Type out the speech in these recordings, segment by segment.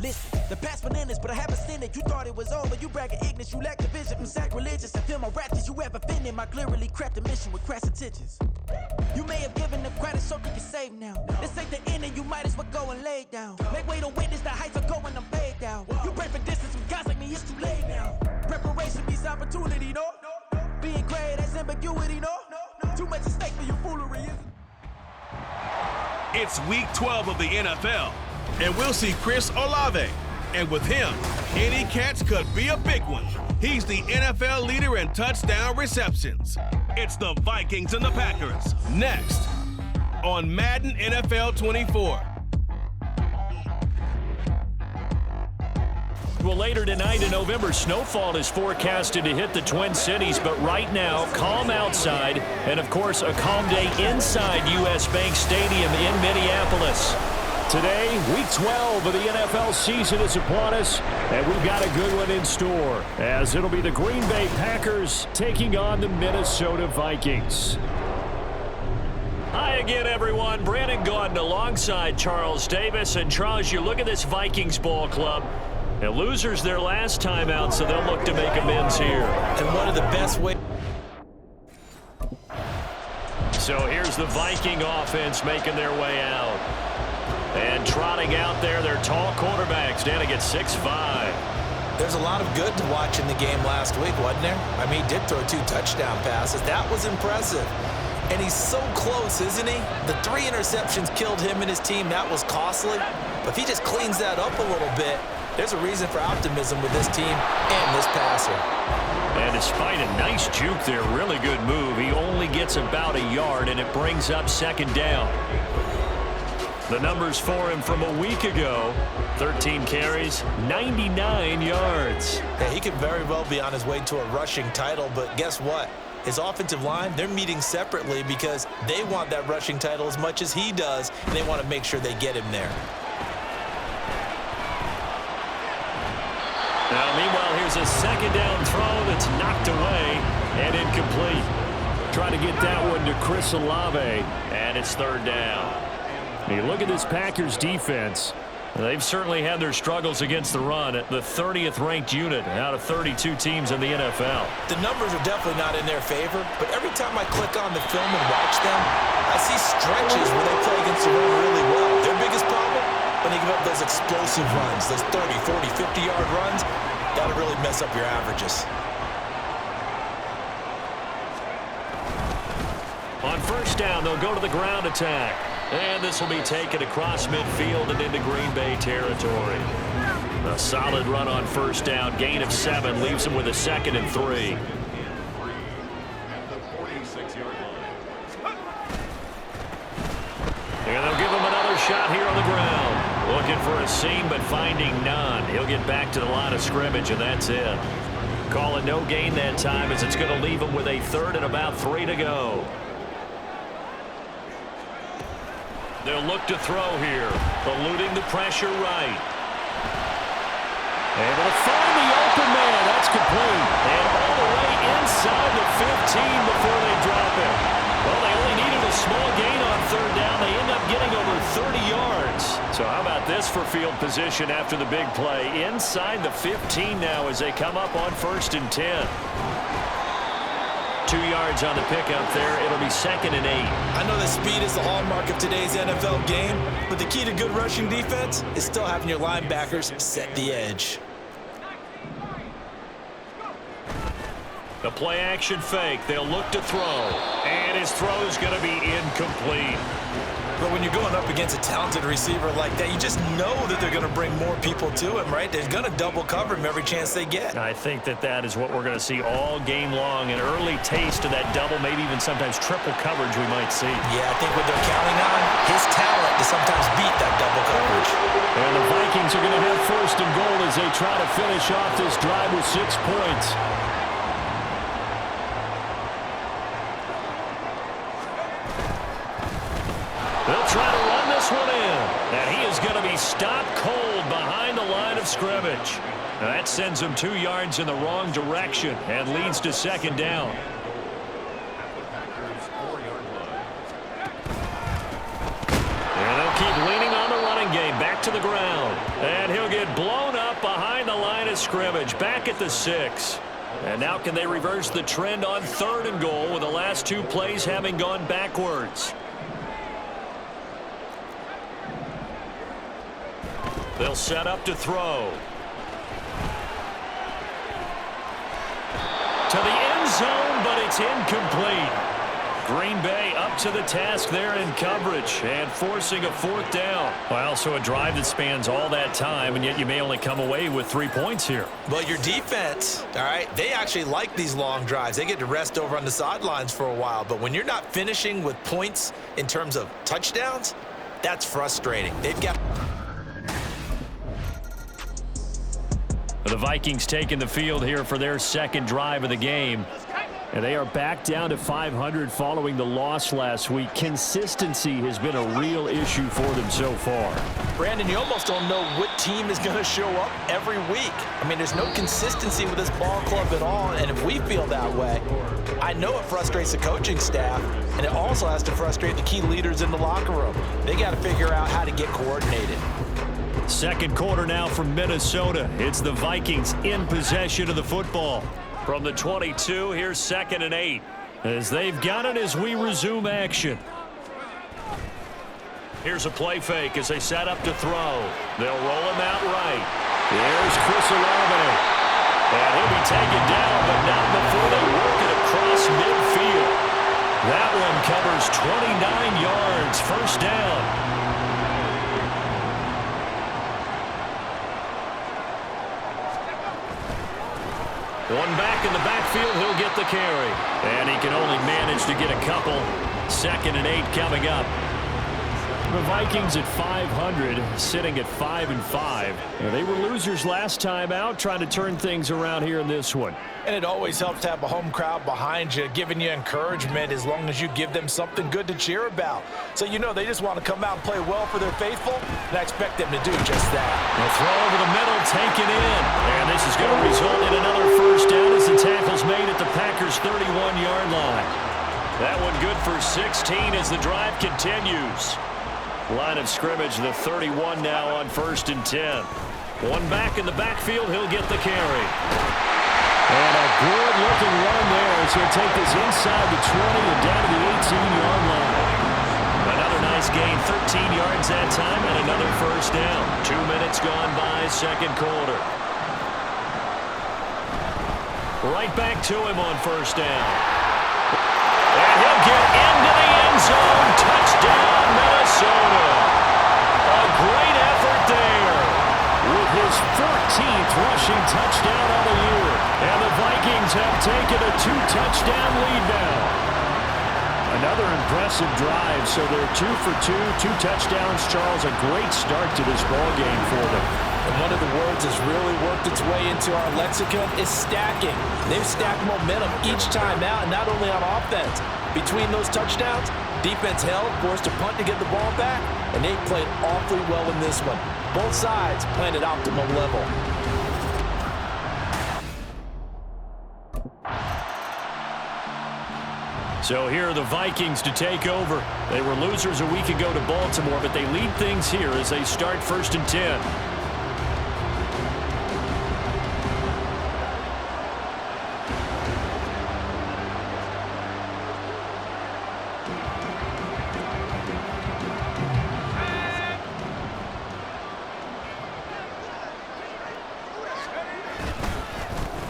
Listen, the past bananas, but I haven't seen it. You thought it was over, you bragging ignorance, you lack the vision from sacrilegious. I feel my rap that you ever offended, my clearly crafted mission with crass intentions. You may have given them credit so they can save now. This ain't the end and you might as well go and lay down. Make way to witness the heights are going, I'm paid down. You pray for distance from guys like me, it's too late now. Preparation means opportunity, no? Being great, that's ambiguity, no? Too much at stake for your foolery, isn't it? It's week 12 of the NFL. And we'll see Chris Olave. And with him, any catch could be a big one. He's the NFL leader in touchdown receptions. It's the Vikings and the Packers. Next on Madden NFL 24. Well, later tonight in November, snowfall is forecasted to hit the Twin Cities, but right now, calm outside, and of course, a calm day inside US Bank Stadium in Minneapolis. Today, week 12 of the NFL season is upon us, and we've got a good one in store, as it'll be the Green Bay Packers taking on the Minnesota Vikings. Hi again, everyone. Brandon Gaudin alongside Charles Davis. And Charles, you look at this Vikings ball club. And losers their last time out, so they'll look to make amends here. And one of the best ways. So here's the Viking offense making their way out. And trotting out there, their tall quarterbacks standing at 6'5". There's a lot of good to watch in the game last week, wasn't there? I mean, he did throw 2 touchdown passes. That was impressive. And he's so close, isn't he? The 3 interceptions killed him and his team. That was costly. But if he just cleans that up a little bit, there's a reason for optimism with this team and this passer. And despite a nice juke there, really good move, he only gets about a yard, and it brings up second down. The numbers for him from a week ago, 13 carries, 99 yards. Yeah, he could very well be on his way to a rushing title, but guess what? His offensive line, they're meeting separately because they want that rushing title as much as he does, and they want to make sure they get him there. Now, meanwhile, here's a second down throw that's knocked away and incomplete. Trying to get that one to Chris Olave, and it's third down. You look at this Packers defense. They've certainly had their struggles against the run, at the 30th ranked unit out of 32 teams in the NFL. The numbers are definitely not in their favor, but every time I click on the film and watch them, I see stretches where they play against the run really well. Their biggest problem? When they give up those explosive runs, those 30, 40, 50-yard runs, that'll really mess up your averages. On first down, they'll go to the ground attack. And this will be taken across midfield and into Green Bay territory. A solid run on first down. Gain of 7 leaves them with a 2nd and 3. And they'll give him another shot here on the ground. Looking for a seam, but finding none. He'll get back to the line of scrimmage, and that's it. Call it no gain that time, as it's going to leave him with a 3rd and about 3 to go. They'll look to throw here, eluding the pressure right. Able to find the open man. That's complete. And all the way inside the 15 before they drop it. Well, they only needed a small gain on third down. They end up getting over 30 yards. So how about this for field position after the big play? Inside the 15 now as they come up on 1st and 10. 2 yards on the pickup there. It'll be 2nd and 8. I know that speed is the hallmark of today's NFL game, but the key to good rushing defense is still having your linebackers set the edge. The play action fake. They'll look to throw. And his throw is going to be incomplete. But when you're going up against a talented receiver like that, you just know that they're going to bring more people to him, right? They're going to double cover him every chance they get. I think that is what we're going to see all game long. An early taste of that double, maybe even sometimes triple coverage we might see. Yeah, I think what they're counting on, his talent to sometimes beat that double coverage. And the Vikings are going to have 1st and goal as they try to finish off this drive with 6 points. They'll try to run this one in. And he is going to be stopped cold scrimmage. That sends them 2 yards in the wrong direction and leads to second down. And they'll keep leaning on the running game. Back to the ground. And he'll get blown up behind the line of scrimmage. Back at the 6. And now can they reverse the trend on 3rd and goal with the last 2 plays having gone backwards? They'll set up to throw. To the end zone, but it's incomplete. Green Bay up to the task there in coverage and forcing a 4th down. Well, so a drive that spans all that time, and yet you may only come away with 3 points here. Well, your defense, all right, they actually like these long drives. They get to rest over on the sidelines for a while. But when you're not finishing with points in terms of touchdowns, that's frustrating. They've got... The Vikings taking the field here for their 2nd drive of the game. And they are back down to 500 following the loss last week. Consistency has been a real issue for them so far. Brandon, you almost don't know what team is going to show up every week. I mean, there's no consistency with this ball club at all, and if we feel that way, I know it frustrates the coaching staff, and it also has to frustrate the key leaders in the locker room. They got to figure out how to get coordinated. 2nd quarter now from Minnesota. It's the Vikings in possession of the football. From the 22, here's 2nd and 8. As they've got it as we resume action. Here's a play fake as they set up to throw. They'll roll him out right. Here's Chris Olave. And he'll be taken down, but not before they work it across midfield. That one covers 29 yards. 1st down. One back in the backfield, he'll get the carry. And he can only manage to get a couple. 2nd and 8 coming up. The Vikings at 500, sitting at 5-5. They were losers last time out, trying to turn things around here in this one. And it always helps to have a home crowd behind you, giving you encouragement as long as you give them something good to cheer about. So you know they just want to come out and play well for their faithful, and I expect them to do just that. A throw over the middle, taken in. And this is going to result in another 1st down as the tackle's made at the Packers' 31-yard line. That one good for 16 as the drive continues. Line of scrimmage, the 31 now on 1st and 10. One back in the backfield, he'll get the carry. And a good-looking run there as he'll take this inside the 20 and down to the 18-yard line. Another nice gain, 13 yards that time, and another 1st down. 2 minutes gone by, 2nd quarter. Right back to him on 1st down. And he'll get into the end zone. Touchdown, Minnesota. A great effort there with his 14th rushing touchdown of the year. And the Vikings have taken a 2-touchdown lead now. Another impressive drive, so they're 2 for 2, 2 touchdowns. Charles, a great start to this ball game for them. And one of the words that's really worked its way into our lexicon is stacking. They've stacked momentum each time out, and not only on offense. Between those touchdowns, defense held, forced a punt to get the ball back, and they played awfully well in this one. Both sides playing at optimal level. So here are the Vikings to take over. They were losers a week ago to Baltimore, but they lead things here as they start 1st and 10.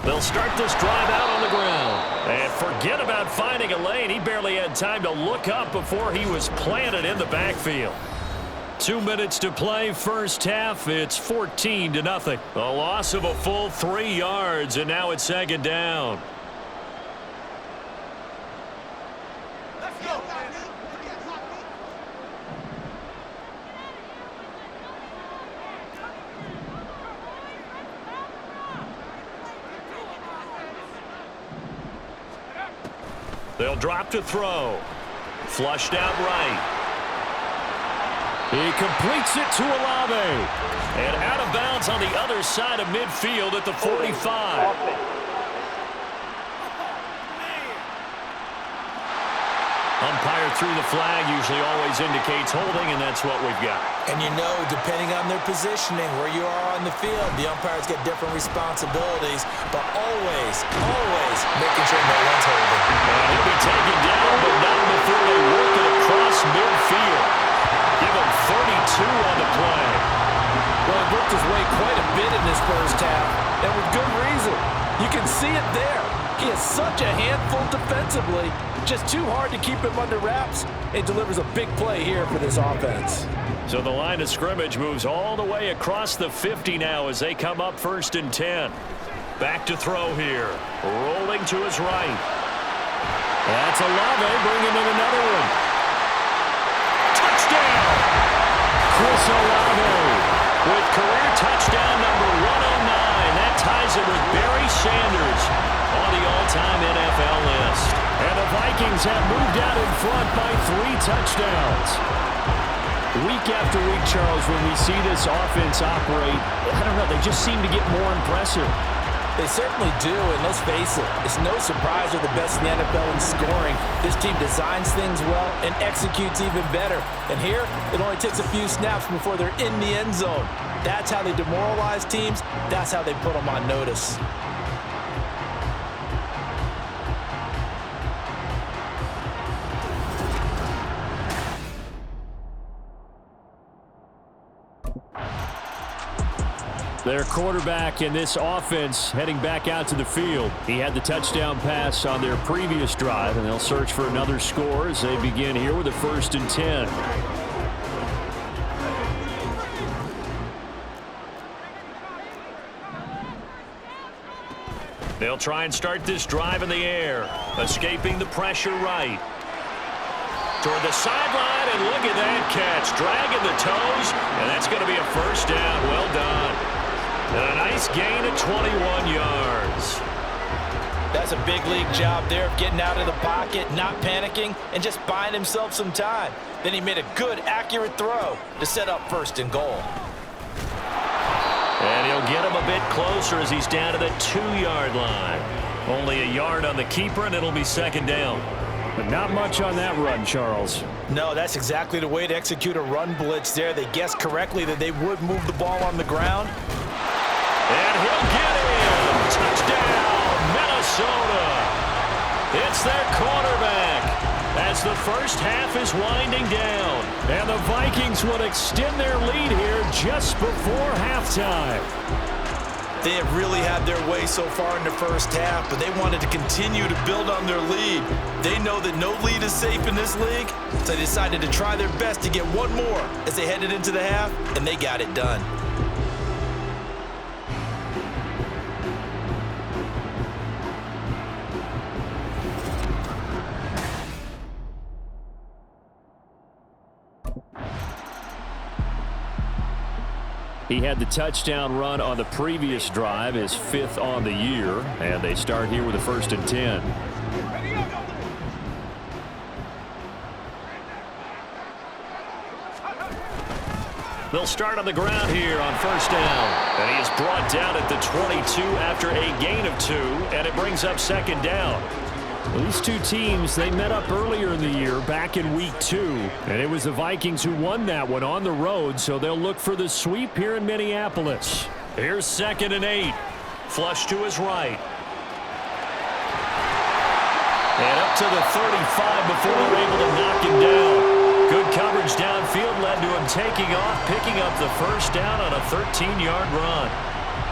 They'll start this drive out on the ground. And forget about finding a lane. He barely had time to look up before he was planted in the backfield. 2 minutes to play, 1st half. It's 14-0. A loss of a full 3 yards, and now it's 2nd down. They'll drop to throw. Flushed out right. He completes it to Olave. And out of bounds. lands on the other side of midfield at the 45. Umpire threw the flag, usually always indicates holding, and that's what we've got. And you know, depending on their positioning, where you are on the field, the umpires get different responsibilities, but always making sure no one's holding. And he'll be taken down, but not before they work it across midfield. Give him 32 on the play. Well, he worked his way quite a bit in this first half, and with good reason. You can see it there. He is such a handful defensively. Just too hard to keep him under wraps. It delivers a big play here for this offense. So the line of scrimmage moves all the way across the 50 now as they come up 1st and 10. Back to throw here. Rolling to his right. That's Olave bringing in another one. Touchdown! Chris Olave with career touchdown number 109. That ties it with Barry Sanders on the all-time NFL list. And the Vikings have moved out in front by 3 touchdowns. Week after week, Charles, when we see this offense operate, I don't know, they just seem to get more impressive. They certainly do, and let's face it, it's no surprise they're the best in the NFL in scoring. This team designs things well and executes even better. And here, it only takes a few snaps before they're in the end zone. That's how they demoralize teams. That's how they put them on notice. Their quarterback in this offense heading back out to the field. He had the touchdown pass on their previous drive, and they'll search for another score as they begin here with a 1st and 10. They'll try and start this drive in the air, escaping the pressure right. Toward the sideline, and look at that catch. Dragging the toes, and that's going to be a 1st down. Well done. And a nice gain of 21 yards. That's a big league job there of getting out of the pocket, not panicking, and just buying himself some time. Then he made a good, accurate throw to set up 1st and goal. And he'll get him a bit closer as he's down to the 2-yard line. Only a yard on the keeper, and it'll be 2nd down. But not much on that run, Charles. No, that's exactly the way to execute a run blitz there. They guessed correctly that they would move the ball on the ground. And he'll get him. Touchdown, Minnesota. It's their quarterback as the first half is winding down. And the Vikings will extend their lead here just before halftime. They have really had their way so far in the first half, but they wanted to continue to build on their lead. They know that no lead is safe in this league, so they decided to try their best to get one more as they headed into the half, and they got it done. He had the touchdown run on the previous drive, his 5th on the year, and they start here with a 1st and 10. They'll start on the ground here on 1st down. And he is brought down at the 22 after a gain of 2, and it brings up 2nd down. These two teams, they met up earlier in the year, back in week 2. And it was the Vikings who won that one on the road, so they'll look for the sweep here in Minneapolis. Here's 2nd and 8. Flush to his right. And up to the 35 before they're able to knock him down. Good coverage downfield led to him taking off, picking up the 1st down on a 13-yard run.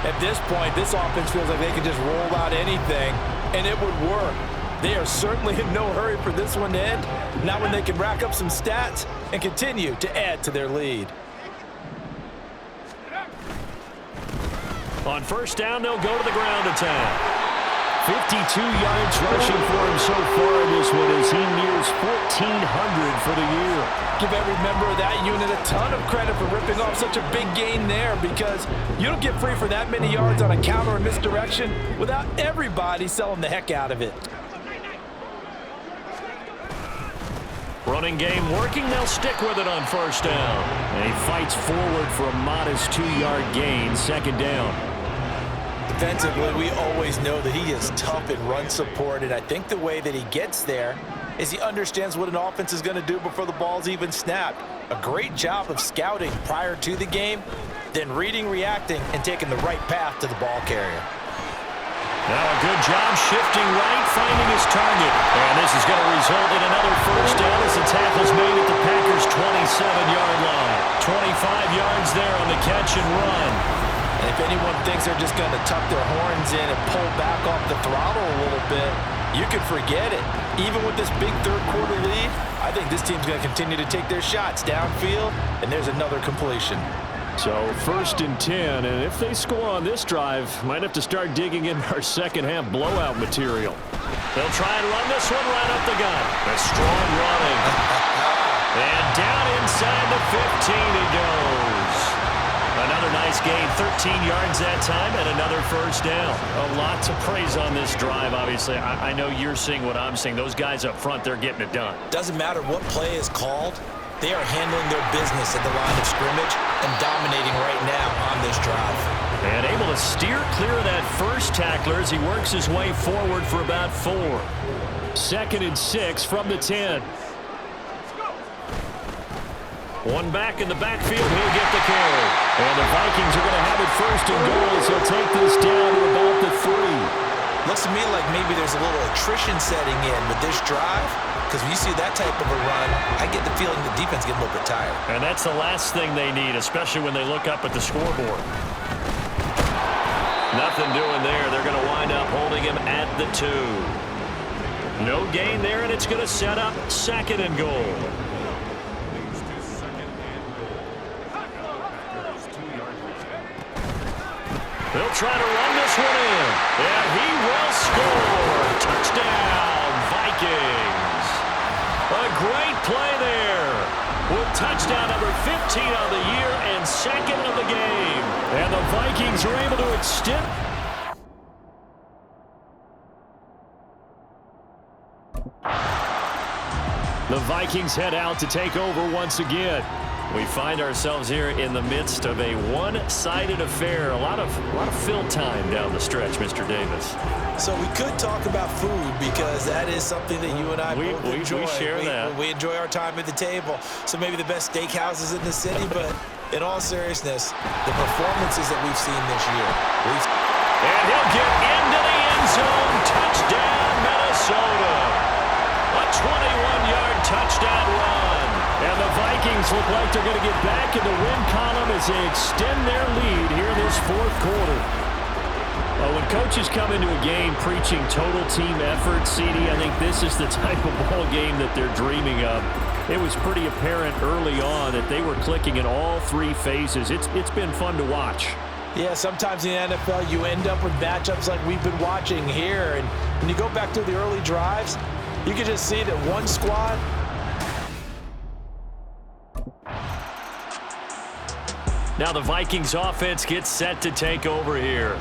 At this point, this offense feels like they can just roll out anything, and it would work. They are certainly in no hurry for this one to end, not when they can rack up some stats and continue to add to their lead. On 1st down, they'll go to the ground attack. 52 yards rushing for him so far in this one as he nears 1,400 for the year. Give every member of that unit a ton of credit for ripping off such a big gain there, because you don't get free for that many yards on a counter or misdirection without everybody selling the heck out of it. Running game working. They'll stick with it on first down. And he fights forward for a modest 2-yard gain, second down. Defensively, we always know that he is tough in run support, and I think the way that he gets there is he understands what an offense is going to do before the ball's even snapped. A great job of scouting prior to the game, then reading, reacting, and taking the right path to the ball carrier. Now a good job shifting right, finding his target. And this is going to result in another first down as the tackle's made at the Packers' 27-yard line. 25 yards there on the catch and run. And if anyone thinks they're just going to tuck their horns in and pull back off the throttle a little bit, you can forget it. Even with this big third-quarter lead, I think this team's going to continue to take their shots downfield, and there's another completion. So 1st and 10, and if they score on this drive, might have to start digging in our second-half blowout material. They'll try and run this one right up the gut. A strong running. And down inside the 15 he goes. Another nice gain, 13 yards that time, and another first down. A lot to praise on this drive, obviously. I know you're seeing what I'm seeing. Those guys up front, they're getting it done. Doesn't matter what play is called. They are handling their business at the line of scrimmage and dominating right now on this drive. And able to steer clear of that first tackler as he works his way forward for about 4. 2nd and 6 from the 10. One back in the backfield, he'll get the carry. And the Vikings are going to have it 1st and goal as he'll take this down to about the 3. Looks to me like maybe there's a little attrition setting in with this drive, because when you see that type of a run, I get the feeling the defense getting a little bit tired. And that's the last thing they need, especially when they look up at the scoreboard. Nothing doing there. They're going to wind up holding him at the 2. No gain there, and it's going to set up 2nd and goal. They'll try to run this one in. And he will score. Touchdown, Vikings. A great play there. With touchdown number 15 of the year and 2nd of the game. And the Vikings are able to extend. The Vikings head out to take over once again. We find ourselves here in the midst of a one-sided affair. A lot of fill time down the stretch, Mr. Davis. So we could talk about food because that is something that you and I both enjoy. We share that. We enjoy our time at the table. So maybe the best steakhouses in the city, but in all seriousness, the performances that we've seen this year. And he'll get into the end zone. Touchdown, Minnesota. A 21-yard touchdown run. And the Vikings look like they're going to get back in the win column as they extend their lead here in this 4th quarter. When coaches come into a game preaching total team effort, CD, I think this is the type of ball game that they're dreaming of. It was pretty apparent early on that they were clicking in all 3 phases. It's been fun to watch. Yeah, sometimes in the NFL you end up with matchups like we've been watching here. And when you go back to the early drives, you can just see that one squad. Now the Vikings offense gets set to take over here.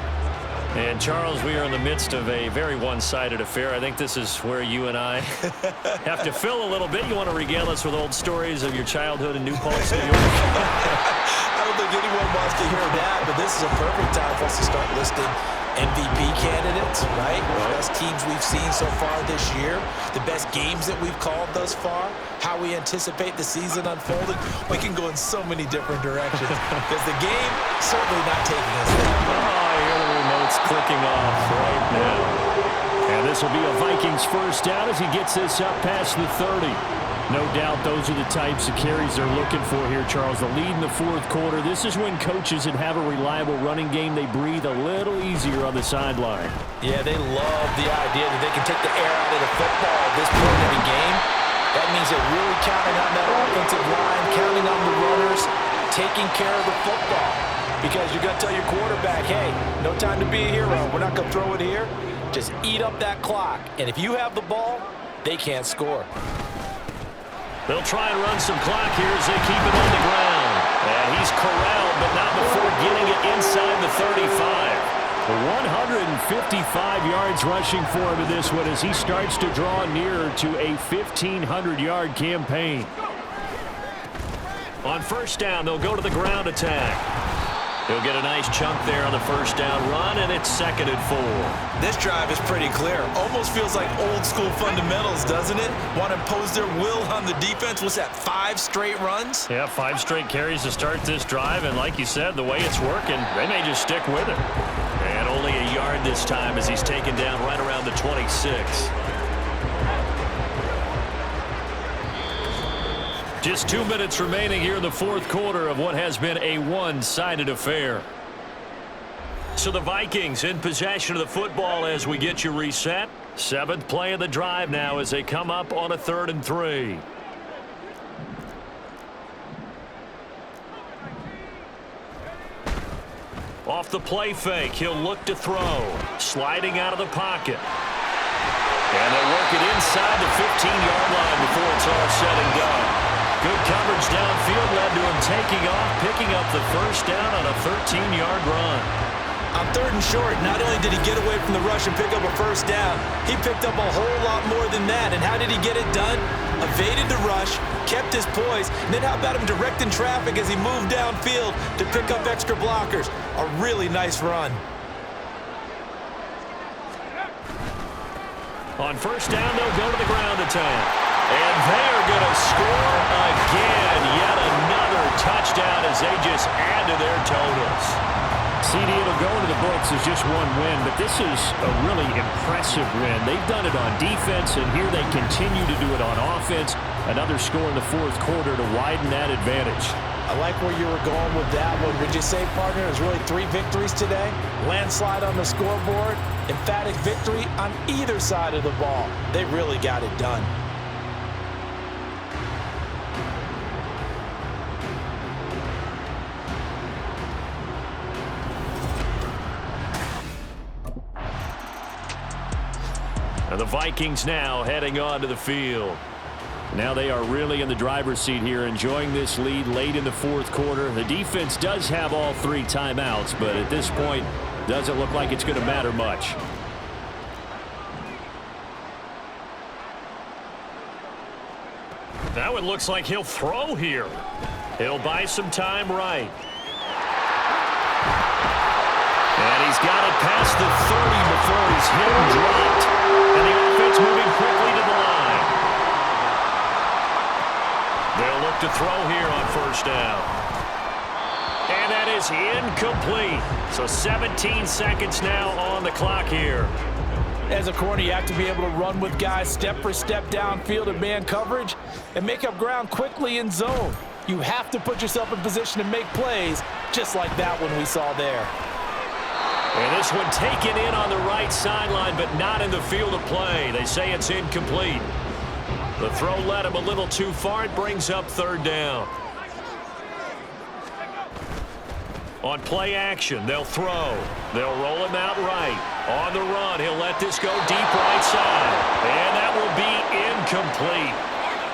And, Charles, we are in the midst of a very one-sided affair. I think this is where you and I have to fill a little bit. You want to regale us with old stories of your childhood in New Paltz, New York? I don't think anyone wants to hear that, but this is a perfect time for us to start listing MVP candidates, right? The best teams we've seen so far this year, the best games that we've called thus far, how we anticipate the season unfolding. We can go in so many different directions because the game certainly not taking us there. Oh, I hear the remote's clicking off right now. And this will be a Vikings first down as he gets this up past the 30. No doubt those are the types of carries they're looking for here, Charles. The lead in the 4th quarter. This is when coaches that have a reliable running game, they breathe a little easier on the sideline. Yeah, they love the idea that they can take the air out of the football at this point in the game. That means they're really counting on that offensive line, counting on the runners, taking care of the football. Because you're going to tell your quarterback, hey, no time to be a hero. We're not going to throw it here. Just eat up that clock. And if you have the ball, they can't score. They'll try and run some clock here as they keep it on the ground. And he's corralled, but not before getting it inside the 35. 155 yards rushing for him in this one as he starts to draw nearer to a 1,500-yard campaign. On first down, they'll go to the ground attack. He'll get a nice chunk there on the first down run, and it's 2nd and 4. This drive is pretty clear. Almost feels like old school fundamentals, doesn't it? Want to impose their will on the defense. What's that, 5 straight runs? Yeah, 5 straight carries to start this drive, and like you said, the way it's working, they may just stick with it. And only a yard this time as he's taken down right around the 26. Just 2 minutes remaining here in the 4th quarter of what has been a one-sided affair. So the Vikings in possession of the football as we get you reset. 7th play of the drive now as they come up on a 3rd and 3. Off the play fake, he'll look to throw. Sliding out of the pocket. And they'll work it inside the 15-yard line before it's all said and done. Good coverage downfield led to him taking off, picking up the first down on a 13-yard run. On 3rd and short, not only did he get away from the rush and pick up a first down, he picked up a whole lot more than that. And how did he get it done? Evaded the rush, kept his poise, and then how about him directing traffic as he moved downfield to pick up extra blockers? A really nice run. On first down, they'll go to the ground attack. And they're going to score again. Yet another touchdown as they just add to their totals. CD, it'll go into the books as just one win, but this is a really impressive win. They've done it on defense, and here they continue to do it on offense. Another score in the 4th quarter to widen that advantage. I like where you were going with that one. Would you say, partner, there's really 3 victories today? Landslide on the scoreboard, emphatic victory on either side of the ball. They really got it done. And the Vikings now heading onto the field. Now they are really in the driver's seat here, enjoying this lead late in the 4th quarter. The defense does have all 3 timeouts, but at this point, doesn't look like it's going to matter much. That one looks like he'll throw here. He'll buy some time right. And he's got it past the 30 before he's hit and dropped. And the offense moving quickly to the line. They'll look to throw here on first down. And that is incomplete. So 17 seconds now on the clock here. As a corner, you have to be able to run with guys step for step downfield in man coverage and make up ground quickly in zone. You have to put yourself in position to make plays, just like that one we saw there. And this one taken in on the right sideline, but not in the field of play. They say it's incomplete. The throw led him a little too far. It brings up 3rd down. On play action, they'll throw. They'll roll him out right. On the run, he'll let this go deep right side. And that will be incomplete.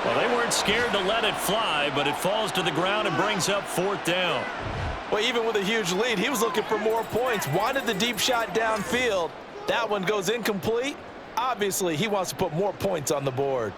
Well, they weren't scared to let it fly, but it falls to the ground and brings up 4th down. Well, even with a huge lead, he was looking for more points. Wanted the deep shot downfield. That one goes incomplete. Obviously, he wants to put more points on the board.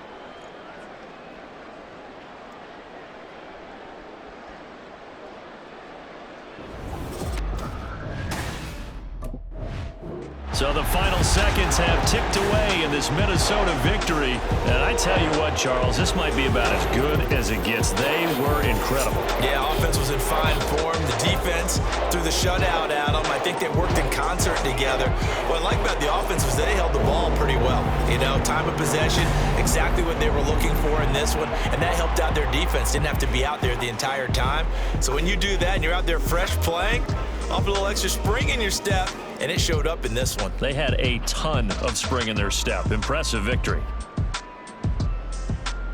So the final seconds have ticked away in this Minnesota victory. And I tell you what, Charles, this might be about as good as it gets. They were incredible. Yeah, offense was in fine form. The defense threw the shutout at them. I think they worked in concert together. What I like about the offense was they held the ball pretty well. You know, time of possession, exactly what they were looking for in this one. And that helped out their defense. Didn't have to be out there the entire time. So when you do that and you're out there fresh playing, off a little extra spring in your step, and it showed up in this one. They had a ton of spring in their step. Impressive victory.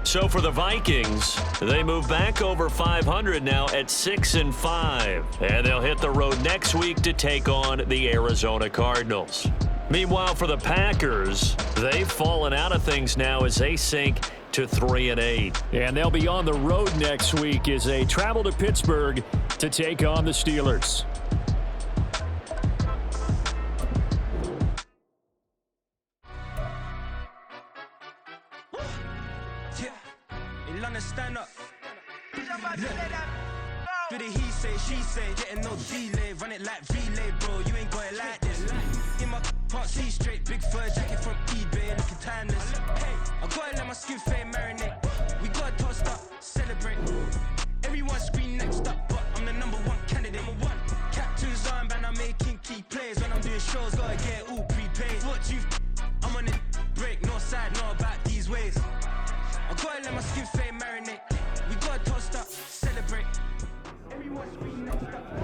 So for the Vikings, they move back over 500 now at 6-5. And they'll hit the road next week to take on the Arizona Cardinals. Meanwhile, for the Packers, they've fallen out of things now as they sink to 3-8. And they'll be on the road next week as they travel to Pittsburgh to take on the Steelers. stand up. Do the he say, she say, getting no delay, run it like relay, bro, you ain't got it like this. In my can't see straight, big fur jacket from eBay, looking timeless. Hey, I gotta let my skin fade marinate. We gotta toast up, celebrate. Everyone scream next up, but I'm the #1 candidate. Captain's armband, I'm making key plays. When I'm doing shows, gotta get it all prepaid. What you I'm on it, break, no side, know about these ways. I gotta let my skin fade marinate. We gotta toast up, celebrate. Everyone scream next up.